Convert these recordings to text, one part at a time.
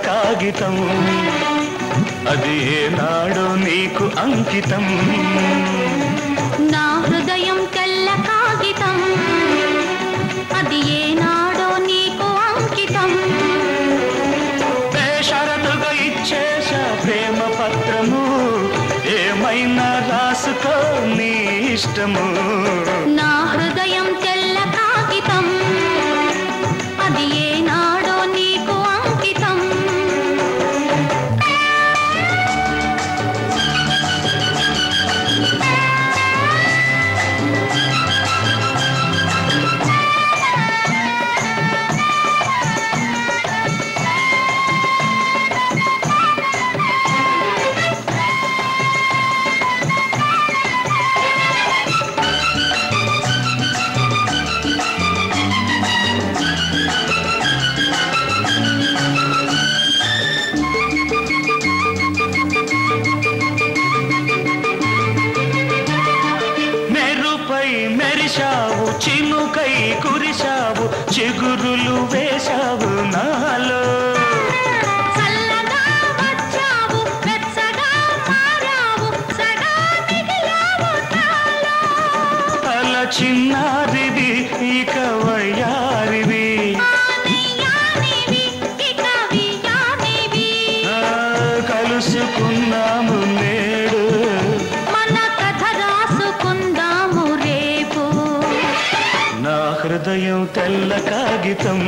కాగితం అది ఏనాడో నీకు అంకితం నా హృదయం తెల్ల కాగితం అది ఏనాడో నీకు అంకితం బేషరతుగా ఇచ్చేశా ప్రేమ పత్రము ఏమైనా రాసుకో నీ ఇష్టము నా హృదయం తెల్ల కాగితం అది ఏనాడో నీకు అంకితం మెరిశావు చినుకై కురిశావు చిగురులు వేశావు నాలో చల్లగా వచ్చావు వెచ్చగా మారావు సదా మిగిలావు నాలో అలా చిన్నారివి ఇక వయ్యారివి ఆనయానివి ఇక వియానివి కలుసుకున్నాము నేడు మన కథ రాసుకుందాము రేపు నా హృదయం తెల్ల కాగితం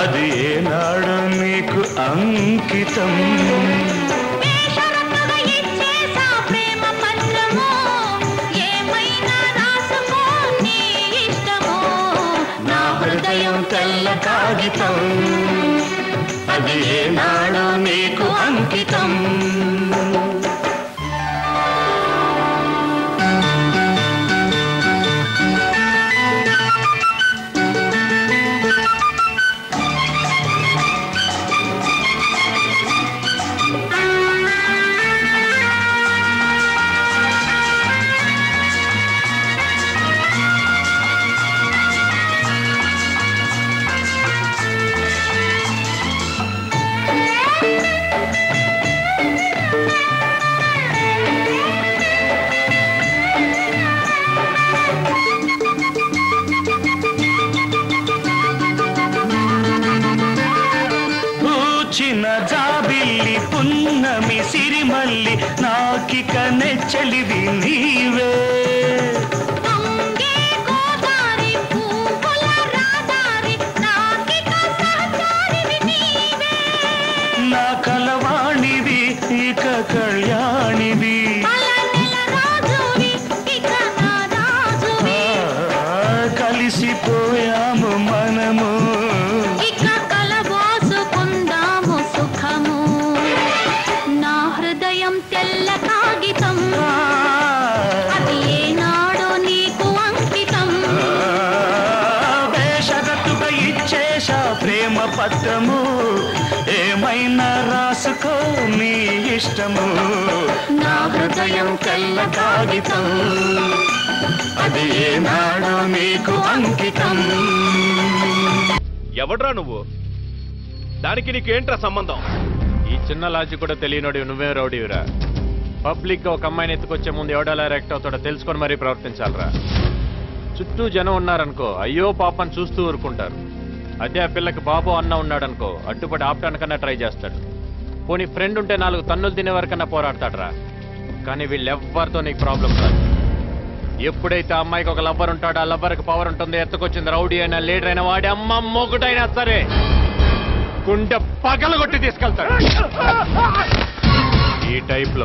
అది ఏనాడు నీకు అంకితం బేషరతుగా ఇచ్చేసా ప్రేమ పత్రము ఏమైనా రాసుకో నీ ఇష్టము నా హృదయం తెల్ల కాగితం అది ఏనాడు నీకు అంకితం పూచిన జాబిల్లి పున్నమి సిరిమల్లి నాకిక నెచ్చలివి నీవే పొంగే గోదారి పువ్వుల రాదారి నాకిక సహచారివి నీవే నా కలవాణివి ఇక కళ్యాణివి అలనెల రాజువి ఇక నా రాజువి కలిసిపోయాము మనము ఇక కలబోసుకుందాము సుఖము నా హృదయం తెల్ల కాగితం అది ఏనాడో నీకు అంకితం బేషరతుగా ఇచ్చేశా ప్రేమ పత్రము ఏమైనా రాసుకో నీ ఇష్టము నా హృదయం తెల్ల కాగితం అది ఏనాడో నీకు అంకితం ఎవడ్రా నువ్వు దానికి నీకేంట్రా సంబంధం ఈ చిన్న లాజిక్ కూడా తెలియనోడి నువ్వే రౌడీవిరా పబ్లిక్ గా ఒక అమ్మాయిని ఎత్తుకొచ్చే ముందు ఎవడలా రియాక్ట్ అవుతాడో తెలుసుకొని మరీ ప్రవర్తించాలరా చుట్టూ జనం ఉన్నారనుకో అయ్యో పాపని చూస్తూ ఊరుకుంటారు అదే ఆ పిల్లకి బాబు అన్న ఉన్నాడనుకో అడ్డుపడి ఆపటానికన్నా ట్రై చేస్తాడు పోనీ ఫ్రెండ్ ఉంటే 4 తన్నులు తినే వరకన్నా పోరాడతాడరా కానీ వీళ్ళెవ్వరితో నీకు ప్రాబ్లం రాదు ఎప్పుడైతే ఆ అమ్మాయికి ఒక లవ్వర్ ఉంటాడో ఆ లవ్వర్కి పవర్ ఉంటుంది ఎత్తుకొచ్చింది రౌడీ అయినా లీడర్ అయినా వాడి అమ్మ మొగుడైనా సరే గుండె పగలగొట్టి తీసుకెళ్తాడు ఈ టైప్ లో